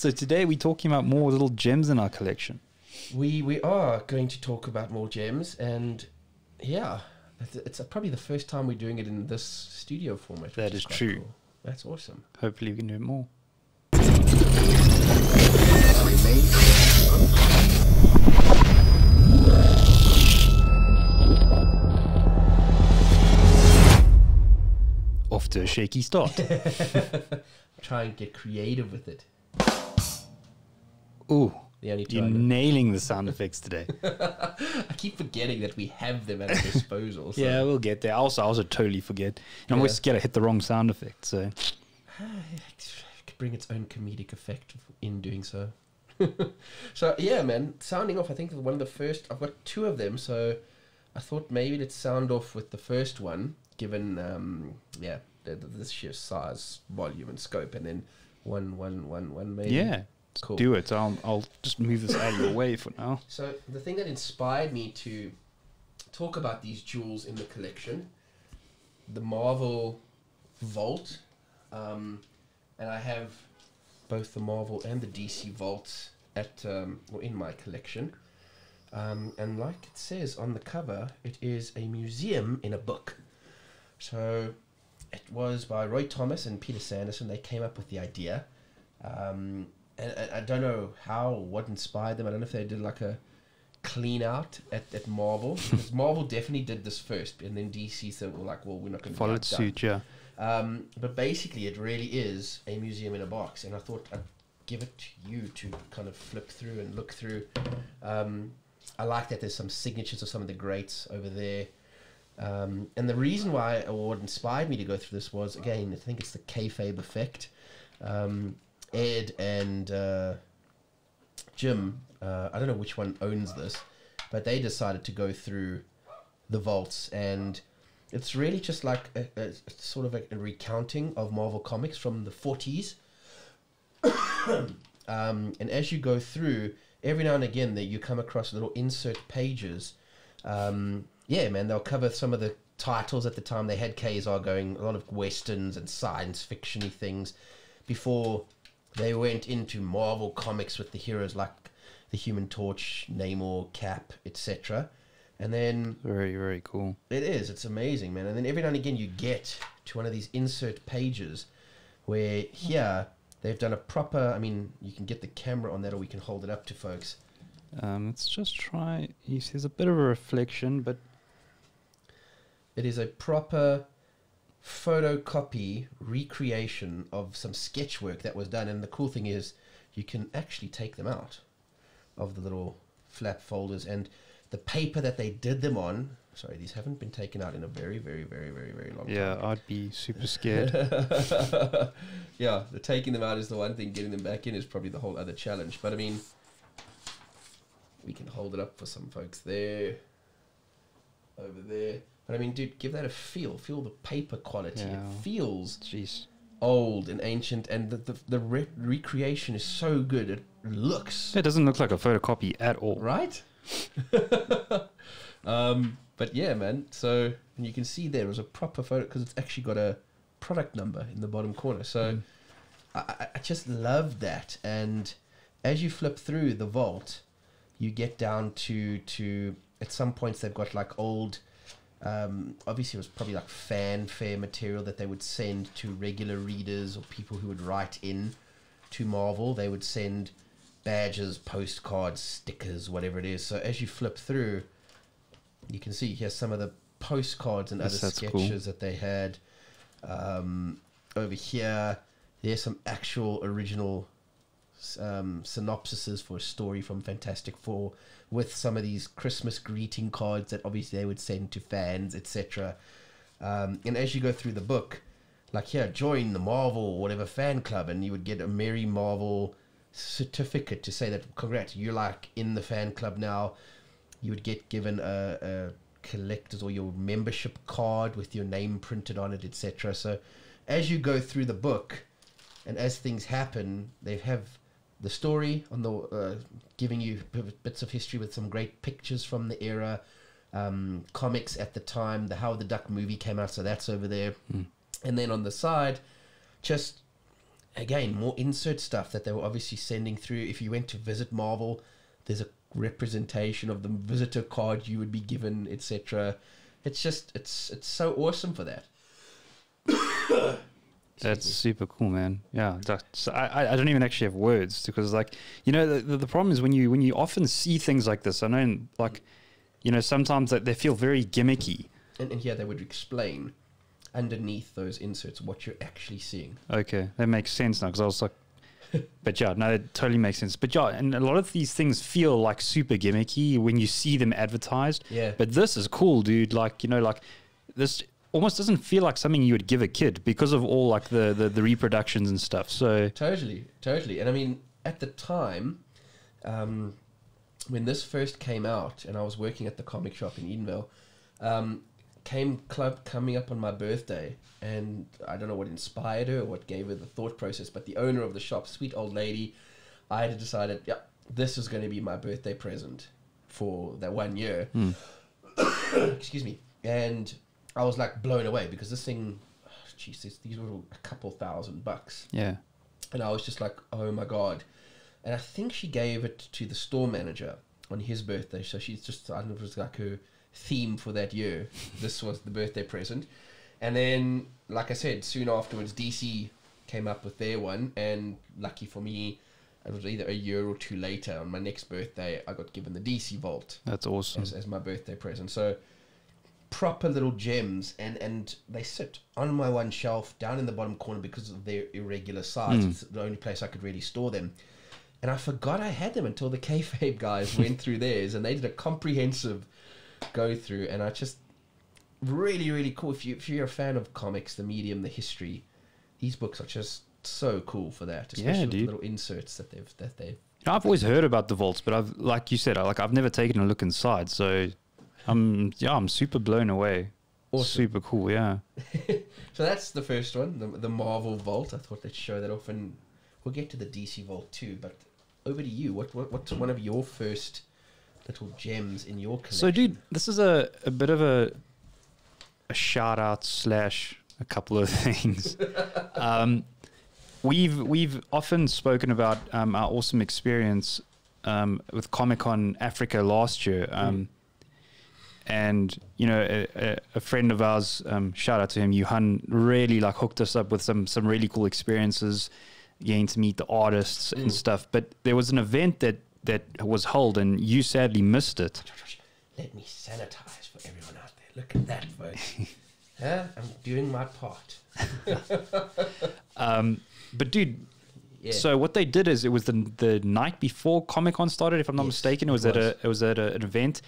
So today we're talking about more little gems in our collection. We are going to talk about more gems, and yeah, it's probably the first time we're doing it in this studio format. That is quite true. Cool. That's awesome. Hopefully we can do it more. Off to a shaky start. Try and get creative with it. Ooh, The only you're time. nailing the sound effects today. I keep forgetting that we have them at our disposal. So. Yeah, we'll get there. I also totally forget. And I'm always scared I hit the wrong sound effect. So It could bring its own comedic effect in doing so. So yeah, man, sounding off. I think one of the first. I've got two of them, so I thought maybe let's sound off with the first one, given the sheer size, volume, and scope, and then one maybe. yeah, Cool. do it. I'll just move this out of your way for now. So the thing that inspired me to talk about these jewels in the collection, the Marvel Vault, and I have both the Marvel and the DC Vaults in my collection. And like it says on the cover, it is a museum in a book. So it was by Roy Thomas and Peter Sanderson. They came up with the idea. And I don't know what inspired them. I don't know if they did like a clean out at Marvel. Because Marvel definitely did this first. And then DC said, we're not going to Followed suit, yeah. But basically, it really is a museum in a box. And I thought I'd give it to you to kind of flip through and look through. I like that there's some signatures of some of the greats over there. And the reason why, or what inspired me to go through this was, again, I think it's the kayfabe effect. Ed and Jim, I don't know which one owns this, but they decided to go through the vaults, and it's really just like a sort of a recounting of Marvel Comics from the 40s. And as you go through, every now and again that you come across little insert pages. Yeah, man, they'll cover some of the titles at the time. They had KSR going, a lot of westerns and science fiction-y things before they went into Marvel Comics with the heroes like the Human Torch, Namor, Cap, etc. And then Very, very cool. it's amazing, man. And then every now and again you get to one of these insert pages where here they've done a proper, I mean, you can get the camera on that or we can hold it up to folks. Let's just try. There's a bit of a reflection, but It is a proper photocopy recreation of some sketch work that was done. And the cool thing is you can actually take them out of the little flap folders, and the paper that they did them on, sorry, these haven't been taken out in a very, very, very, very, very long time. yeah, I'd be super scared. Yeah, the taking them out is the one thing, getting them back in is probably the whole other challenge. But I mean, we can hold it up for some folks there, over there. But I mean, dude, give that a feel. Feel the paper quality. Yeah. It feels Jeez. old and ancient, and the recreation is so good. It looks It doesn't look like a photocopy at all. right. But yeah, man. So and you can see there was a proper photo because it's actually got a product number in the bottom corner. So I just love that. And as you flip through the vault, you get down to at some points they've got like old. Obviously, it was probably like fanfare material that they would send to regular readers or people who would write in to Marvel. They would send badges, postcards, stickers, whatever it is. So as you flip through, you can see here's some of the postcards and Yes, other that's sketches that they had. Over here, there's some actual original synopsises for a story from Fantastic Four with some of these Christmas greeting cards that obviously they would send to fans, etc. And as you go through the book, like here, join the Marvel or whatever fan club, and you would get a Merry Marvel certificate to say that congrats, you're like in the fan club now. You would get given a collector's or your membership card with your name printed on it, etc. So as you go through the book and as things happen, they have the story on the giving you bits of history with some great pictures from the era, comics at the time, the Howard the Duck movie came out, so that's over there. And then on the side, just again, more insert stuff that they were obviously sending through. If you went to visit Marvel, there's a representation of the visitor card you would be given, etc. It's just it's so awesome for that. That's super cool, man. Yeah, I don't even actually have words, because, like, you know, the problem is when you often see things like this. I know, like, you know, sometimes that they feel very gimmicky. And here they would explain underneath those inserts what you're actually seeing. Okay, that makes sense now, because I was like, but yeah, no, it totally makes sense. But yeah, and a lot of these things feel like super gimmicky when you see them advertised. Yeah. But this is cool, dude. Like, you know, like this almost doesn't feel like something you would give a kid because of all like the reproductions and stuff. So Totally. And I mean, at the time, when this first came out, and I was working at the comic shop in Edenvale, coming up on my birthday, and I don't know what inspired her or what gave her the thought process, but the owner of the shop, sweet old lady, I had decided, yeah, this is going to be my birthday present for that 1 year. Excuse me. And I was like blown away, because this thing, Jesus, these were a couple $1,000. yeah, And I was just like, oh my God. And I think she gave it to the store manager on his birthday. So she's just, I don't know if it was like her theme for that year. This was the birthday present. And then, like I said, soon afterwards, DC came up with their one. And lucky for me, it was either a year or two later, on my next birthday, I got given the DC Vault that's awesome. as my birthday present. So proper little gems, and they sit on my one shelf down in the bottom corner because of their irregular size. It's the only place I could really store them. And I forgot I had them until the Kayfabe guys went through theirs, and they did a comprehensive go through. And I just really, really cool. If you're a fan of comics, the medium, the history, these books are just so cool for that. Especially with the little inserts that they've. I've always heard about the vaults, but I've, like you said, I've never taken a look inside. So I'm super blown away. Awesome. Super cool, yeah. So that's the first one, the Marvel Vault. I thought they'd show that off, and we'll get to the DC Vault too. But over to you. What's one of your first little gems in your collection? So, dude, this is a bit of a shout out / a couple of things. We've often spoken about our awesome experience with Comic-Con Africa last year. And, you know, a friend of ours, shout out to him, Johan, really like hooked us up with some really cool experiences, getting to meet the artists and stuff. But there was an event that was held, and you sadly missed it. Let me sanitize for everyone out there. Look at that, folks. Huh? I'm doing my part. But dude, Yeah. so what they did is, it was the night before Comic-Con started, if I'm not Yes, mistaken. It was at an event,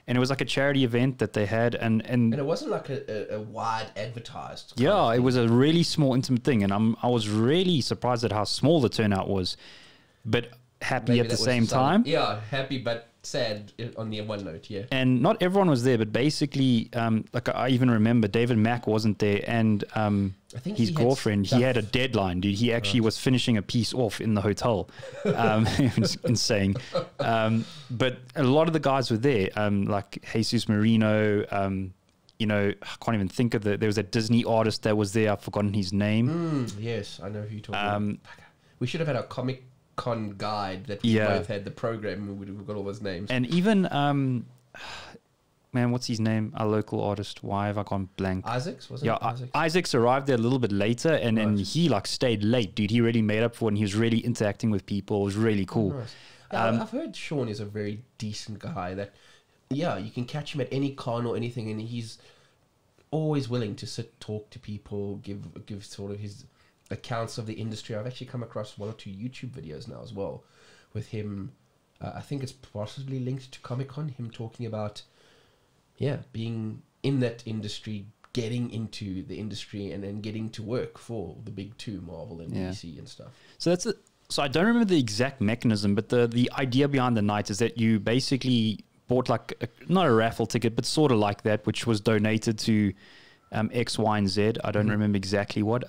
and it was like a charity event that they had, and it wasn't like a wide advertised. yeah, it was a really small, intimate thing, and I was really surprised at how small the turnout was, but happy Maybe at the that was same some- time. Yeah, happy but sad on the one note. Yeah. And not everyone was there, but basically, like I even remember David Mack wasn't there, and I think his he had girlfriend, he stuff. had a deadline, dude. He actually was finishing a piece off in the hotel. It was insane. But a lot of the guys were there, like Jesus Marino. You know, I can't even think of there was a Disney artist that was there. I've forgotten his name. Yes, I know who you're talking about. We should have had a Comic-Con guide that we Yeah. both had the program, and we've got all those names. And even, man, what's his name? Our local artist. Why have I gone blank? Isaacs, wasn't Yeah, it? Isaacs? Isaac's arrived there a little bit later, and he like stayed late, dude. He really made up for it, and he was really interacting with people. It was really cool. Nice. Yeah, I've heard Sean is a very decent guy. That, yeah, you can catch him at any con or anything, and he's always willing to sit, talk to people, give sort of his accounts of the industry. I've actually come across 1 or 2 YouTube videos now as well with him. I think it's possibly linked to Comic-Con, him talking about, being in that industry, getting into the industry, and then getting to work for the big two, Marvel and DC and stuff. So that's it. So I don't remember the exact mechanism, but the idea behind the night is that you basically bought like not a raffle ticket, but sort of like that, which was donated to X, Y, and Z. I don't remember exactly what.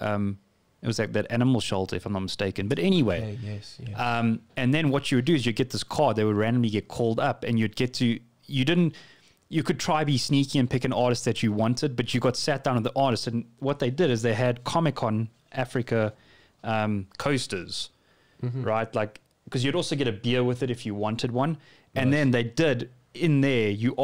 It was like that animal shelter, if I'm not mistaken. But anyway, Yes. and then what you would do is you get this card. They would randomly get called up, and you'd get to you could try be sneaky and pick an artist that you wanted, but you got sat down with the artist. And what they did is they had Comic-Con Africa coasters, right? Like, because you'd also get a beer with it if you wanted one. And then they did in there, you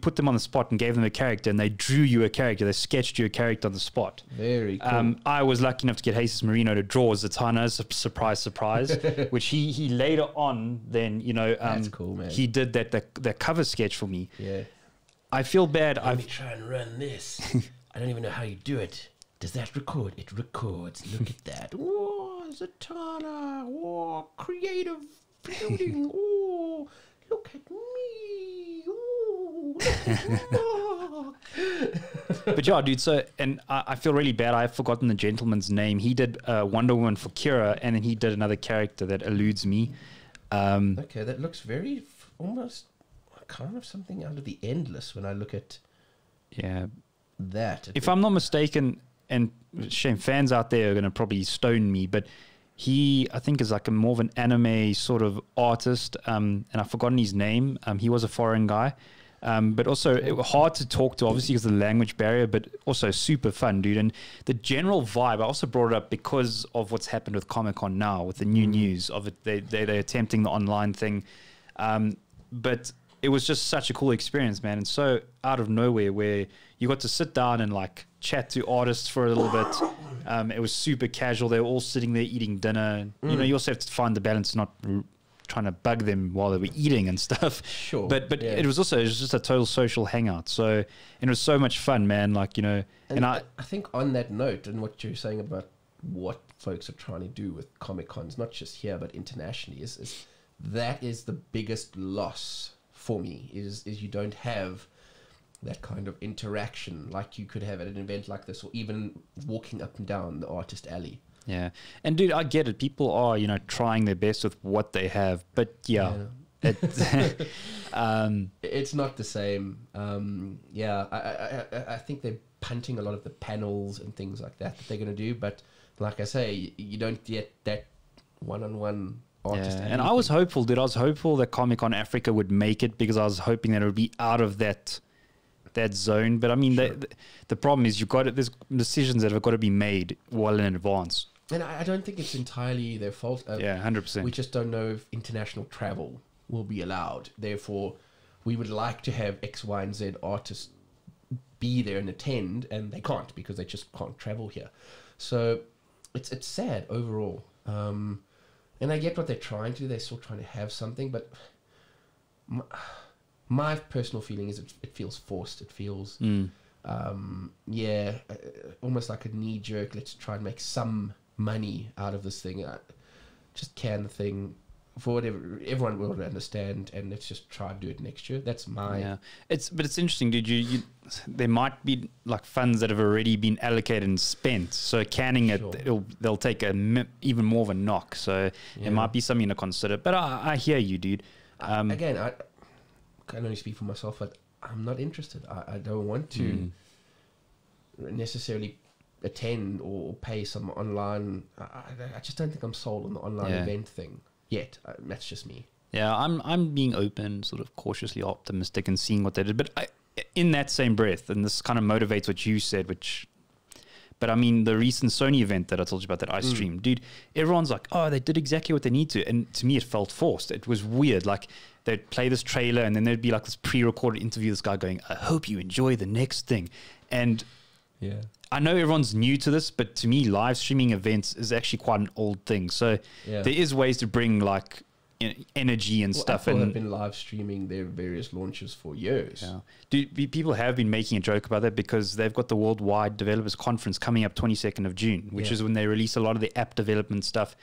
put them on the spot and gave them a character, and they drew you a character. They sketched you a character on the spot. Very cool. I was lucky enough to get Jesus Marino to draw Zatanna, surprise, which he later on then, That's cool, man. he did that cover sketch for me. Yeah. I feel bad. Let me try and run this. I don't even know how you do it. Does that record? It records. Look at that. Whoa, Zatanna. Whoa, creative building. Whoa, look at me. Whoa, look at Mark. But yeah, dude. So, and I feel really bad. I've forgotten the gentleman's name. He did Wonder Woman for Kira, and then he did another character that eludes me. Okay, that looks very almost kind of something out of the Endless when I look at that. If I'm not mistaken, and shame, fans out there are going to probably stone me, but he, I think, is like a more of an anime sort of artist, and I've forgotten his name. He was a foreign guy, but also hard to talk to, obviously, because of the language barrier, but also super fun, dude. And the general vibe, I also brought it up because of what's happened with Comic-Con now, with the new news of it. They're attempting the online thing, but it was just such a cool experience, man. And so out of nowhere, where you got to sit down and like chat to artists for a little bit. It was super casual. They were all sitting there eating dinner. You also have to find the balance, not trying to bug them while they were eating and stuff. Sure. But yeah. it was just a total social hangout. So, and it was so much fun, man. Like, and I think on that note, and what you're saying about what folks are trying to do with Comic Cons, not just here but internationally, is that is the biggest loss for me. Is you don't have that kind of interaction like you could have at an event like this, or even walking up and down the artist alley. Yeah. And dude, I get it. People are, trying their best with what they have, but it's not the same. I think they're punting a lot of the panels and things like that they're going to do, but like I say, you don't get that one-on-one artist. And I was hopeful, dude. I was hopeful that Comic-Con Africa would make it, because I was hoping that it would be out of that zone. But I mean, sure. The problem is there's decisions that have got to be made well in advance. And I don't think it's entirely their fault. 100%. We just don't know if international travel will be allowed. Therefore, we would like to have X, Y, and Z artists be there and attend, and they can't because they just can't travel here. So it's sad overall. And I get what they're trying to do. They're still trying to have something, but my personal feeling is it feels forced. It feels, almost like a knee-jerk, let's try and make some money out of this thing. Just can the thing for whatever everyone will understand, and let's just try and do it next year. That's my... Yeah. But it's interesting, dude. There might be like funds that have already been allocated and spent. So canning it, sure. they'll take even more of a knock. So it might be something to consider. But I hear you, dude. Again, I can only speak for myself, but I'm not interested. I don't want to necessarily attend or pay some online. I just don't think I'm sold on the online event thing yet. That's just me. Yeah, I'm being open, sort of cautiously optimistic, and seeing what they did. But in that same breath, and this kind of motivates what you said, but I mean, the recent Sony event that I told you about that I streamed, dude, everyone's like, oh, they did exactly what they need to. And to me, it felt forced. It was weird. Like, they'd play this trailer, and then there'd be like this pre-recorded interview, this guy going, I hope you enjoy the next thing. And I know everyone's new to this, but to me, live streaming events is actually quite an old thing. So there is ways to bring like energy and stuff. Apple have been live streaming their various launches for years. Yeah. People have been making a joke about that, because they've got the Worldwide Developers Conference coming up 22nd of June, which is when they release a lot of the app development stuff.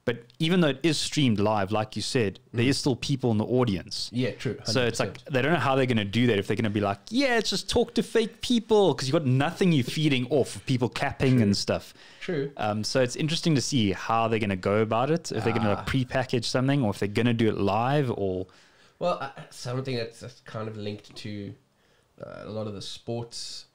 But even though it is streamed live, like you said, there is still people in the audience. Yeah, true. 100%. So it's like, they don't know how they're going to do that, if they're going to be like, it's just talk to fake people, because you've got nothing you're feeding off of people clapping and stuff. True. So it's interesting to see how they're going to go about it, if they're going to pre-package something, or if they're going to do it live, or... Well, something that's kind of linked to a lot of the sports,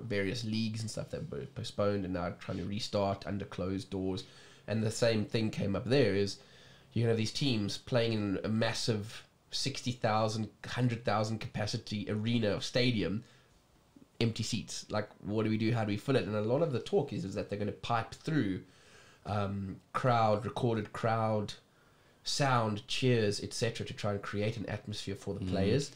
various leagues and stuff that were postponed and now trying to restart under closed doors. And the same thing came up there, is you have these teams playing in a massive 60,000, 100,000 capacity arena or stadium empty seats. Like, what do we do? How do we fill it? And a lot of the talk is that they're going to pipe through recorded crowd sound, cheers, etc., to try and create an atmosphere for the players.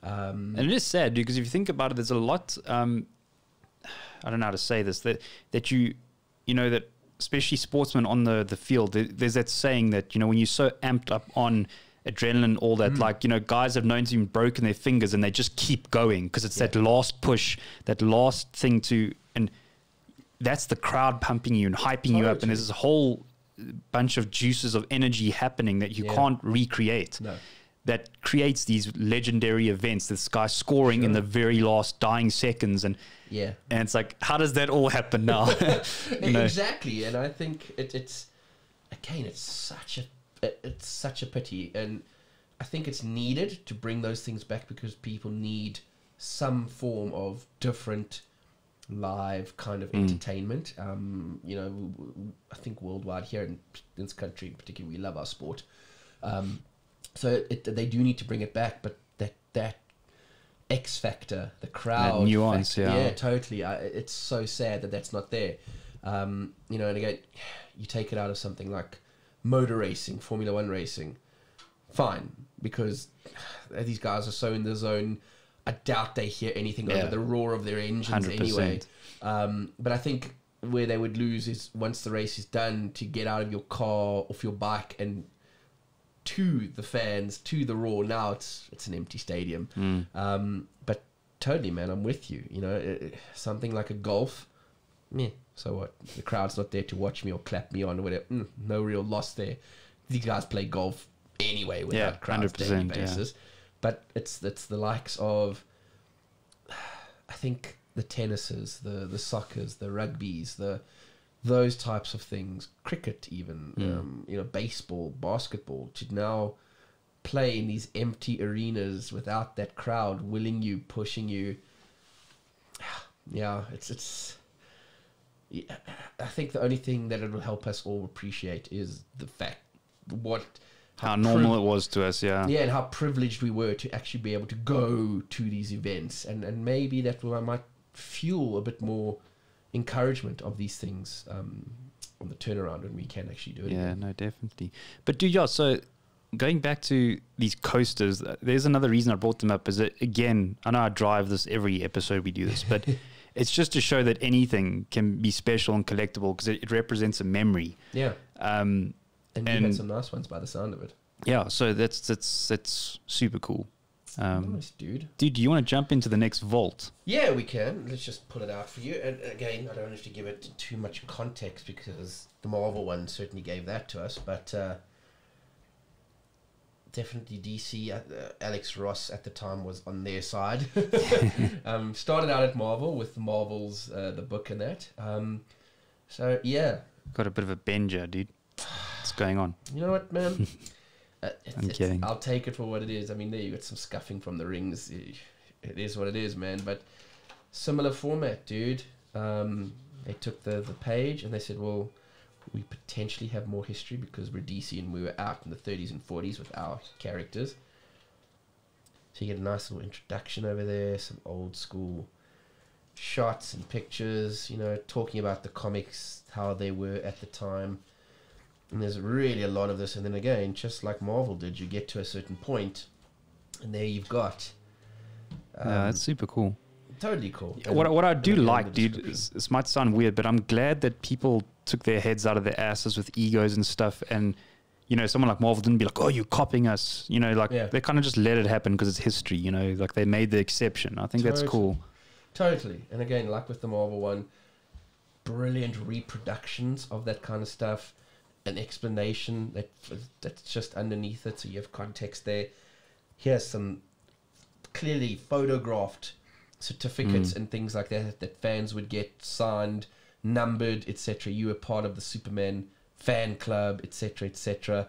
And it is sad because if you think about it, there's a lot. I don't know how to say this. That you know that especially sportsmen on the field. There's that saying that when you're so amped up on adrenaline, all that, like guys have known to be broken their fingers and they just keep going because it's that last push, that last thing and that's the crowd pumping you and hyping you up, and there's this whole bunch of juices of energy happening that you can't recreate. No. That creates these legendary events. This guy scoring in the very last dying seconds, and it's like, how does that all happen now? Exactly, and I think it's such a pity, and I think it's needed to bring those things back because people need some form of different live kind of entertainment. I think worldwide here in this country in particular, we love our sport. So they do need to bring it back, but that X factor, the crowd, that nuance, yeah, totally. It's so sad that that's not there. And again, you take it out of something like motor racing, Formula One racing, fine, because these guys are so in the zone. I doubt they hear anything over the roar of their engines 100%. Anyway. But I think where they would lose is once the race is done, to get out of your car, off your bike, and to the fans, to the roar. Now it's an empty stadium. But totally, man, I'm with you. Something like a golf, so what? The crowd's not there to watch me or clap me on or whatever. No real loss there. These guys play golf anyway without crowds daily basis. But it's the likes of, I think, the tennises, the soccers, the rugbies, those types of things, cricket even, baseball, basketball, to now play in these empty arenas without that crowd willing you, pushing you. Yeah, it's. Yeah, I think the only thing that it will help us all appreciate is the fact how normal it was to us, and how privileged we were to actually be able to go to these events, and maybe that might fuel a bit more encouragement of these things on the turnaround when we can actually do it. Yeah, no, definitely. But dude, so going back to these coasters, there's another reason I brought them up. Is that, again, I know I drive this every episode we do this, but it's just to show that anything can be special and collectible because it represents a memory. Yeah. And you had some nice ones by the sound of it. Yeah, so that's super cool. Nice, dude. Dude, do you want to jump into the next vault? Yeah, we can. Let's just pull it out for you. And again, I don't have to give it too much context because the Marvel one certainly gave that to us. But definitely DC. Alex Ross at the time was on their side. Started out at Marvel with Marvel's the book and that. So yeah, got a bit of a benger, dude. What's going on? You know what, man? I'm kidding. I'll take it for what it is. I mean, there you got some scuffing from the rings. It is what it is, man. But similar format, dude. They took the page and they said, well, we potentially have more history because we're DC and we were out in the 30s and 40s with our characters. So you get a nice little introduction over there, some old school shots and pictures, talking about the comics, how they were at the time. And there's really a lot of this. And then again, just like Marvel did, you get to a certain point and there you've got... yeah, that's super cool. Totally cool. Yeah, what I do like, dude, this might sound weird, but I'm glad that people took their heads out of their asses with egos and stuff. And, someone like Marvel didn't be like, oh, you're copying us. They kind of just let it happen because it's history, like they made the exception. I think that's cool. Totally. And again, like with the Marvel one, brilliant reproductions of that kind of stuff. An explanation that's just underneath it, so you have context there. Here's some clearly photographed certificates and things like that fans would get signed, numbered, etc. You were part of the Superman fan club, etc., etc.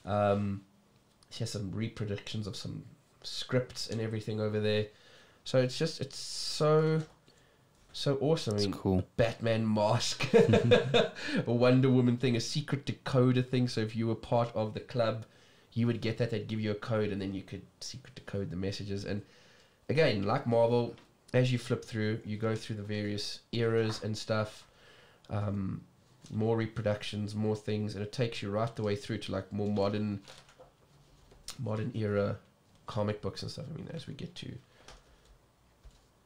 Here's some reproductions of some scripts and everything over there. So it's so awesome. I mean, cool. Batman mask, a Wonder Woman thing, a secret decoder thing. So if you were part of the club, you would get that. They'd give you a code, and then you could secret decode the messages. And again, like Marvel, as you flip through, you go through the various eras and stuff, more reproductions, more things, and it takes you right the way through to like more modern era comic books and stuff. I mean, as we get to,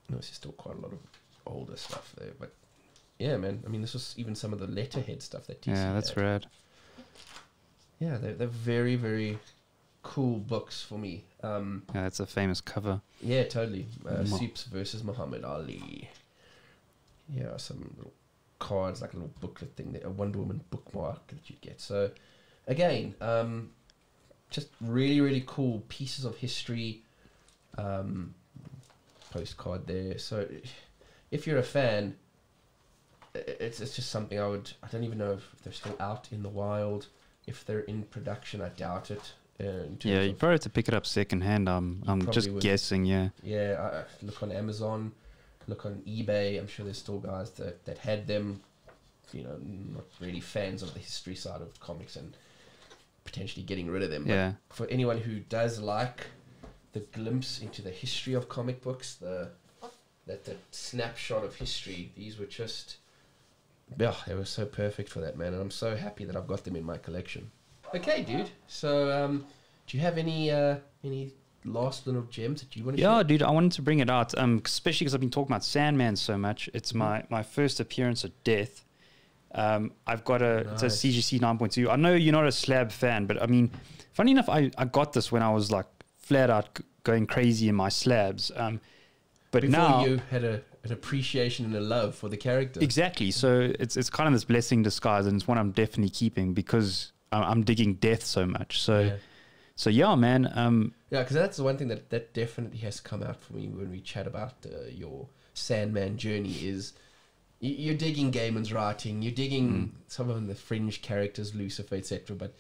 there's still quite a lot of older stuff there, but yeah, man. I mean, this was even some of the letterhead stuff that DC Yeah, that's had. rad. Yeah, they're very, very cool books for me. Yeah, that's a famous cover. Yeah, totally. Supes versus Muhammad Ali. Yeah, some little cards, like a little booklet thing, a Wonder Woman bookmark that you get. So, again, just really, really cool pieces of history. Postcard there. So, if you're a fan, it's just something I don't even know if they're still out in the wild. If they're in production, I doubt it. Yeah, you probably have to pick it up secondhand. I'm just guessing. Yeah. Yeah, I look on Amazon, look on eBay. I'm sure there's still guys that had them. You know, not really fans of the history side of comics and potentially getting rid of them. Yeah. But for anyone who does like the glimpse into the history of comic books, that snapshot of history, these were just. Yeah, they were so perfect for that, man, and I'm so happy that I've got them in my collection. Okay, dude. So, do you have any last little gems that you want to share? Yeah, dude, I wanted to bring it out, especially because I've been talking about Sandman so much. It's my first appearance at Death. I've got it's a CGC 9.2. I know you're not a Slab fan, but I mean, funny enough, I got this when I was like flat out going crazy in my Slabs. But before now you had an appreciation and a love for the character. Exactly. So it's kind of this blessing in disguise, and it's one I'm definitely keeping because I'm digging Death so much. So yeah, man. Yeah, because that's the one thing that definitely has come out for me when we chat about your Sandman journey is you're digging Gaiman's writing, you're digging some of the fringe characters, Lucifer, etc. But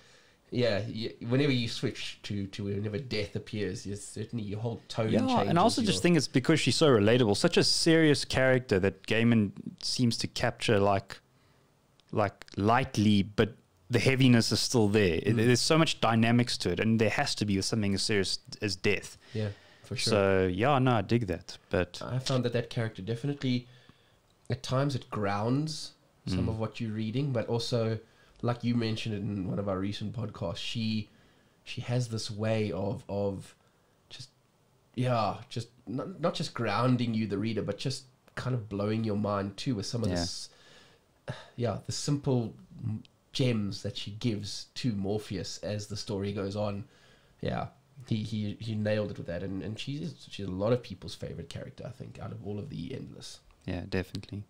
yeah, whenever you switch to whenever Death appears, certainly your whole tone changes. Yeah, and I also just think it's because she's so relatable, such a serious character that Gaiman seems to capture like lightly, but the heaviness is still there. There's so much dynamics to it, and there has to be with something as serious as Death. Yeah, for sure. So yeah, no, I dig that. But I found that character definitely, at times, it grounds some of what you're reading, but also, like you mentioned in one of our recent podcasts, she has this way of just not just grounding you, the reader, but just kind of blowing your mind too with some of this, the simple gems that she gives to Morpheus as the story goes on. Yeah, he nailed it with that, and she's a lot of people's favorite character, I think, out of all of the Endless. Yeah, definitely.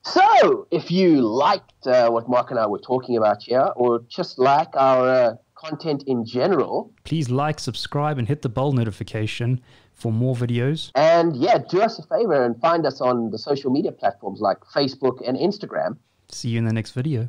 So, if you liked what Mark and I were talking about here, or just like our content in general, please like, subscribe, and hit the bell notification for more videos. And yeah, do us a favor and find us on the social media platforms like Facebook and Instagram. See you in the next video.